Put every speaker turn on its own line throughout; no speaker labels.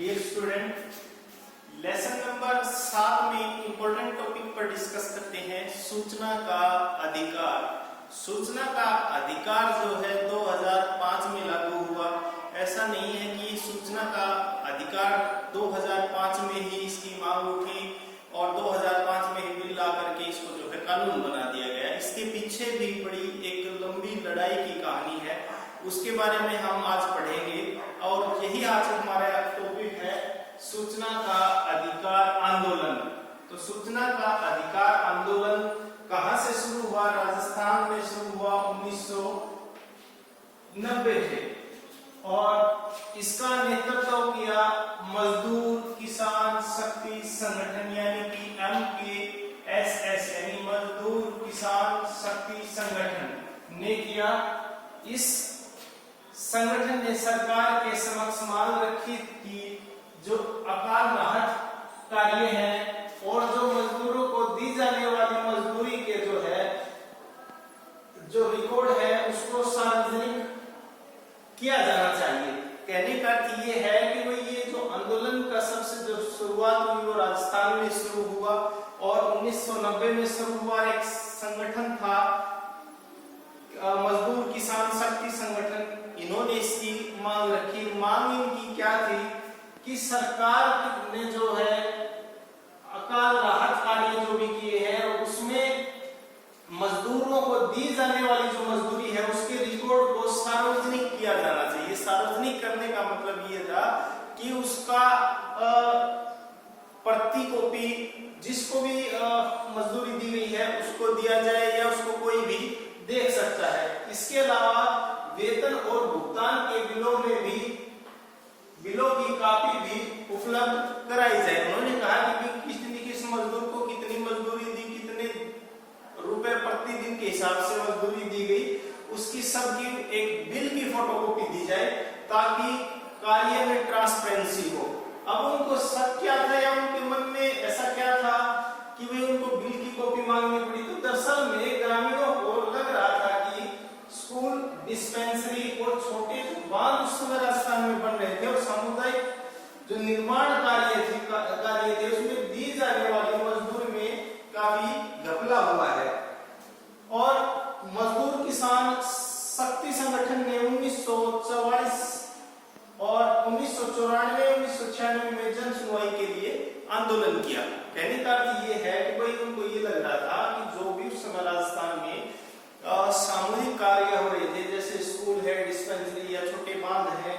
Dear student, lesson number 7 में important topic पर discuss करते हैं सूचना का अधिकार। सूचना का अधिकार जो है 2005 में लागू हुआ। ऐसा नहीं है कि सूचना का अधिकार 2005 में ही इसकी मांग उठी और 2005 में ही बिल ला करके इसको जो है कानून बना दिया गया। इसके पीछे भी बड़ी एक लंबी लड़ाई की कहानी है, उसके बारे में हम आज पढ़ेंगे और यही आज हमारा टॉपिक है सूचना का अधिकार आंदोलन। तो सूचना का अधिकार आंदोलन कहां से शुरू हुआ? राजस्थान में शुरू हुआ 1990 से और इसका नेतृत्व किया मजदूर किसान शक्ति संगठन यानी कि MKSS यानी मजदूर किसान शक्ति संगठन ने किया। इस संगठन ने सरकार के समक्ष मांग रखी कि जो अकाल राहत कार्य है और जो मजदूरों को दी जाने वाली मजदूरी के जो है जो रिकॉर्ड है उसको सार्वजनिक किया जाना चाहिए। कहने का अर्थ ये है कि भाई ये जो आंदोलन का सबसे जो शुरुआत हुई वो राजस्थान में शुरू हुआ और 1990 में शुरू हुआ एक संगठन था मजदूर किसान शक्ति संगठन। इन्होंने इसकी मांग रखी। मांग इनकी क्या थी कि सरकार ने जो है अकाल राहत कार्य जो भी किए हैं उसमें मजदूरों को दी जाने वाली जो मजदूरी है उसके रिकॉर्ड को सार्वजनिक किया जाना चाहिए। सार्वजनिक करने का मतलब ये था कि उसका प्रति कॉपी जिसको भी मजदूरी दी गई है उसको दिया जाए या उसको कोई भी देख सकता है। इसके अलावा वेतन और भुगतान के बिलों में भी बिलों की कॉपी भी उपलब्ध कराई जाए। उन्होंने कहा कि किस मजदूर को कितनी मजदूरी दी, कितने रुपए प्रतिदिन के हिसाब से मजदूरी दी गई, उसकी सबकी एक बिल की फोटोकॉपी दी जाए ताकि कार्य में ट्रांसपेरेंसी हो। अब उनको शक क्या था या उनके मन में ऐसा क्या था कि वे उनको बिल की कॉपी मांगनी पड़ी? तो दरअसल में ग्रामीणों को लग रहा था कि स्कूल, डिस्पेंसरी और छोटे जो बांध उस समय राजस्थान में बन रहे थे और सामुदायिक जो निर्माण कार्य थे उसमें दी जाने वाली मजदूर में काफी घपला हुआ है। और मजदूर किसान शक्ति संगठन ने 1944 और 1994 1996 में जन सुनवाई के लिए आंदोलन किया। कहने का अर्थ ये है कि भाई उनको ये लग रहा था कि जो भी उस समय राजस्थान में सामूहिक कार्य हो रहे थे जैसे स्कूल है, डिस्पेंसरी या छोटे बांध है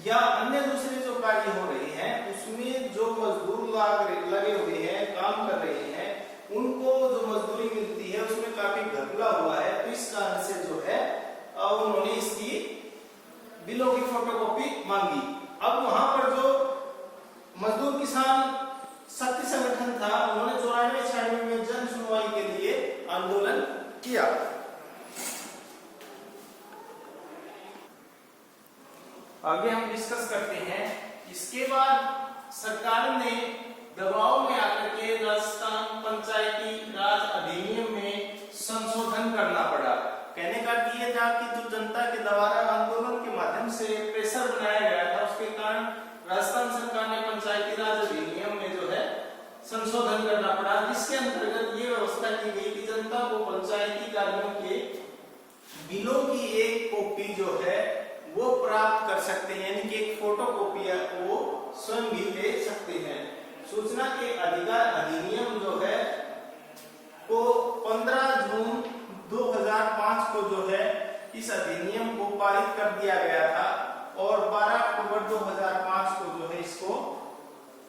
या अन्य दूसरे जो कार्य हो रहे हैं उसमें जो मजदूर लगे हुए हैं, काम कर रहे हैं, उनको जो मजदूरी मिलती है उसमें काफी घपला हुआ है। तो इस कारण से जो है उन्होंने इसकी बिलों की फोटोकॉपी मांगी। अब वहां पर जो मजदूर किसान शक्ति संगठन था उन्होंने 94-96 में जन सुनवाई के लिए आंदोलन किया। आगे हम डिस्कस करते हैं। इसके बाद सरकार ने दबाव में आकर के राजस्थान पंचायती राज अधिनियम में संशोधन करना पड़ा। कहने का अर्थ ये था कि जो जनता के द्वारा आंदोलन के माध्यम से प्रेशर बनाया गया था उसके कारण राजस्थान सरकार ने पंचायती राज अधिनियम में जो है संशोधन करना पड़ा, जिसके अंतर्गत ये व्यवस्था की गई कि जनता को पंचायती कार्यों के बिलों की एक कॉपी जो है वो प्राप्त कर सकते हैं, यानी कि एक फोटोकॉपी वो स्वयं भी ले सकते हैं। सूचना के अधिकार अधिनियम जो है वो 15 जून 2005 को जो है इस अधिनियम को पारित कर दिया गया था और 12 अक्टूबर 2005 को जो है इसको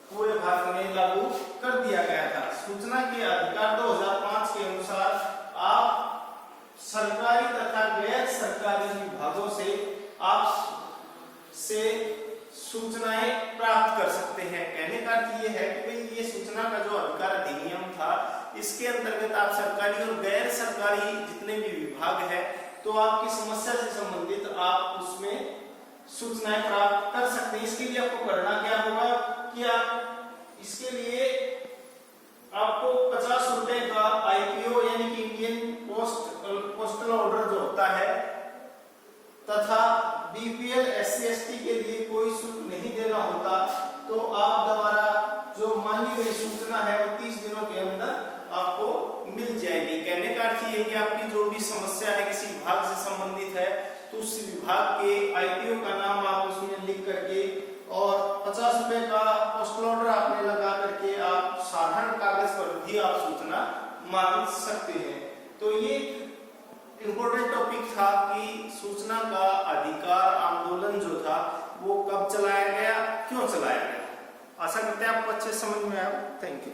पूरे भारत में लागू कर दिया गया था। सूचना के अधिकार 2005 के अनुसार आप सरकारी तथा गैर सरकारी विभागों से आप से सूचनाएं प्राप्त कर सकते हैं। कहने का अर्थ ये है कि भाई ये सूचना का जो अधिकार अधिनियम था इसके अंतर्गत आप सरकारी और गैर सरकारी जितने भी विभाग है तो आपकी समस्या से संबंधित आप उसमें सूचनाएं प्राप्त कर सकते हैं। इसके लिए आपको करना क्या होगा कि आप इसके लिए आपको 50 रुपए का IPO यानी कि इंडियन पोस्टल ऑर्डर जो होता है तथा BPL SC ST के लिए कोई शुल्क नहीं देना होता। तो चाहिए कि आपकी जो भी समस्या है किसी विभाग से संबंधित है तो उस विभाग के आईटीओ का नाम आप उसमें लिख करके और 50 रुपए का पोस्टल ऑर्डर आपने लगा करके आप साधारण कागज पर भी आप सूचना मांग सकते हैं। तो ये इम्पोर्टेंट टॉपिक था कि सूचना का अधिकार आंदोलन जो था वो कब चलाया गया, क्यों चलाया गया। आशा करते हैं आपको अच्छे समझ में आया। Thank you.